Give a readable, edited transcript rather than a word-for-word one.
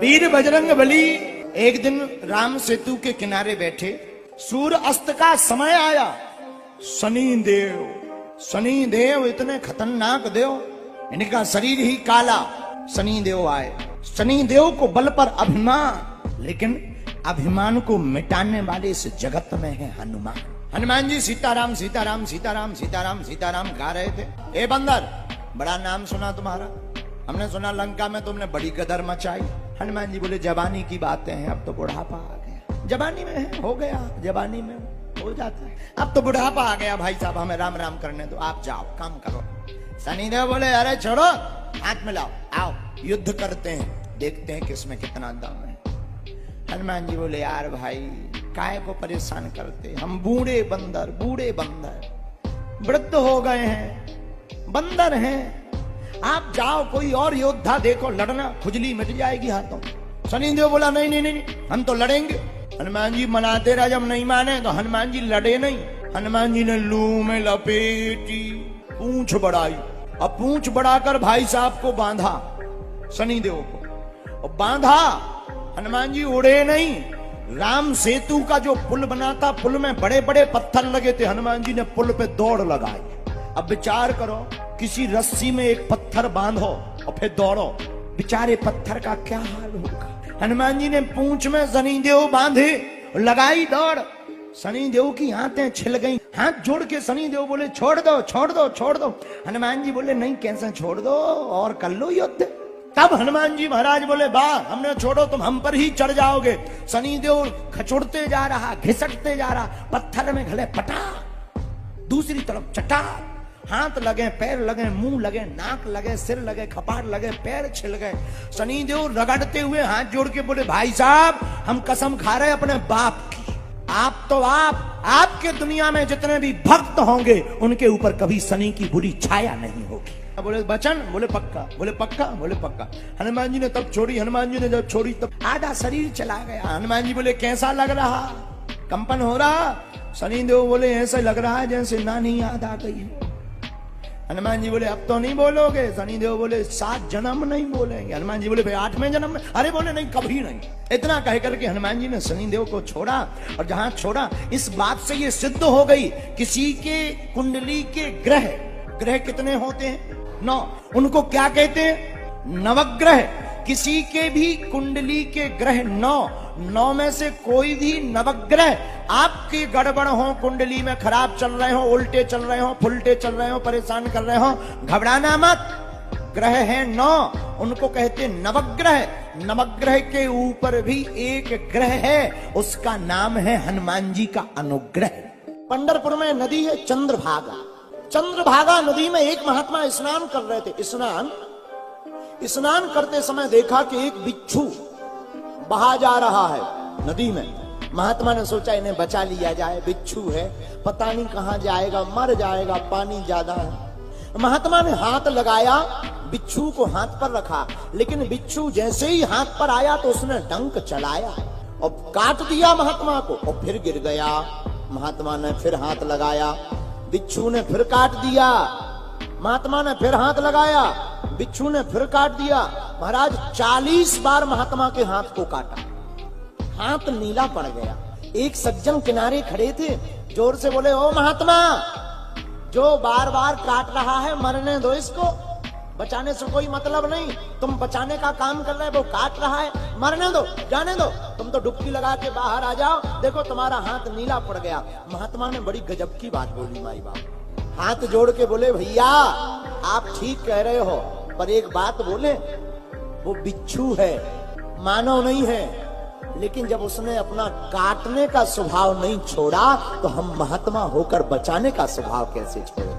वीर बजरंग बली एक दिन राम सेतु के किनारे बैठे, सूर्य अस्त का समय आया। शनि देव इतने खतरनाक देव, इनका शरीर ही काला। शनि देव आए। शनि देव को बल पर अभिमान, लेकिन अभिमान को मिटाने वाले इस जगत में है हनुमान। हनुमान जी सीताराम सीताराम सीताराम सीताराम सीताराम गा रहे थे। ए बंदर, बड़ा नाम सुना तुम्हारा, हमने सुना लंका में तुमने बड़ी गदर मचाई। हनुमान जी बोले जवानी की बातें हैं, अब तो बुढ़ापा आ गया। जवानी में है, हो गया, जवानी में हो जाता है, अब तो बुढ़ापा आ गया। भाई साहब हमें राम राम करने दो, आप जाओ काम करो। शनिदेव बोले अरे छोड़ो, हाथ मिलाओ, आओ युद्ध करते हैं, देखते हैं किसमें कितना दम है। हनुमान जी बोले यार भाई काय को परेशान करते, हम बूढ़े बंदर वृद्ध हो गए हैं, बंदर हैं, आप जाओ कोई और योद्धा देखो, लड़ना खुजली मिट जाएगी हाथों। शनिदेव बोला नहीं नहीं नहीं, हम तो लड़ेंगे। हनुमान जी मनाते रहा, जब नहीं माने तो हनुमान जी लड़े नहीं। हनुमान जी ने लू में लपेटी, पूंछ बढ़ाई, अब पूंछ बढ़ाकर भाई साहब को बांधा, शनिदेव को, और बांधा। हनुमान जी उड़े नहीं, राम सेतु का जो पुल बना था, पुल में बड़े बड़े पत्थर लगे थे, हनुमान जी ने पुल पे दौड़ लगाई। अब विचार करो, किसी रस्सी में एक पत्थर बांधो और फिर दौड़ो, बेचारे पत्थर का क्या हाल होगा। हनुमान जी ने पूंछ में शनिदेव बांधे, लगाई दौड़, शनिदेव की आंतें छिल गई। हाथ जोड़ के शनिदेव बोले छोड़ दो छोड़ दो छोड़ दो। हनुमान जी बोले नहीं, कैसे छोड़ दो, और कर लो युद्ध। तब हनुमान जी महाराज बोले वाह, हमने छोड़ो, तुम हम पर ही चढ़ जाओगे। शनिदेव खचुड़ते जा रहा, घिसटते जा रहा, पत्थर में घले पटा, दूसरी तरफ चटा, हाथ लगे, पैर लगे, मुंह लगे, नाक लगे, सिर लगे, कपाट लगे, पैर छिल गए। शनिदेव रगड़ते हुए हाथ जोड़ के बोले भाई साहब हम कसम खा रहे अपने बाप की, आप तो आपके दुनिया में जितने भी भक्त होंगे उनके ऊपर कभी शनि की बुरी छाया नहीं होगी। बोले बचन, बोले पक्का, बोले पक्का, बोले पक्का। हनुमान जी ने तब छोड़ी। हनुमान जी ने जब छोड़ी तब आधा शरीर चला गया। हनुमान जी बोले कैसा लग रहा, कंपन हो रहा? शनिदेव बोले ऐसा लग रहा है जैसे नानी याद आ गई है। हनुमान जी बोले अब तो नहीं बोलोगे? शनिदेव बोले 7 जन्म नहीं बोलेंगे। हनुमान जी बोले भाई 8वें जन्म में? अरे बोले नहीं, कभी नहीं। इतना कह करके हनुमान जी ने शनिदेव को छोड़ा, और जहां छोड़ा इस बात से ये सिद्ध हो गई, किसी के कुंडली के ग्रह कितने होते हैं? 9। उनको क्या कहते हैं? नवग्रह। किसी के भी कुंडली के ग्रह 9 में से कोई भी नवग्रह आपके गड़बड़ हो, कुंडली में खराब चल रहे हो, उल्टे चल रहे हो, फुलटे चल रहे हो, परेशान कर रहे हो, घबराना मत। ग्रह है 9, उनको कहते हैं नवग्रह। नवग्रह के ऊपर भी एक ग्रह है, उसका नाम है हनुमान जी का अनुग्रह। पंढरपुर में नदी है चंद्रभागा। चंद्रभागा नदी में एक महात्मा स्नान कर रहे थे। स्नान करते समय देखा कि एक बिच्छू बहा जा रहा है नदी में। महात्मा ने सोचा इन्हें बचा लिया जाए, बिच्छू है, पता नहीं कहां जाएगा, मर जाएगा, पानी ज्यादा है। महात्मा ने हाथ लगाया, बिच्छू को हाथ पर रखा, लेकिन बिच्छू जैसे ही हाथ पर आया तो उसने डंक चलाया और काट दिया महात्मा को, और फिर गिर गया। महात्मा ने फिर हाथ लगाया, बिच्छू ने फिर काट दिया। महात्मा ने फिर हाथ लगाया, बिच्छू ने फिर काट दिया। महाराज 40 बार महात्मा के हाथ को काटा, हाथ नीला पड़ गया। एक सज्जन किनारे खड़े थे, जोर से बोले ओ महात्मा, जो बार बार काट रहा है मरने दो इसको, बचाने से कोई मतलब नहीं, तुम बचाने का काम कर रहे हो, वो काट रहा है, मरने दो, जाने दो, तुम तो डुबकी लगा के बाहर आ जाओ, देखो तुम्हारा हाथ नीला पड़ गया। महात्मा ने बड़ी गजब की बात बोली माई बाप, हाथ जोड़ के बोले भैया आप ठीक कह रहे हो, पर एक बात बोले, वो बिच्छू है, मानव नहीं है, लेकिन जब उसने अपना काटने का स्वभाव नहीं छोड़ा तो हम महात्मा होकर बचाने का स्वभाव कैसे छोड़े?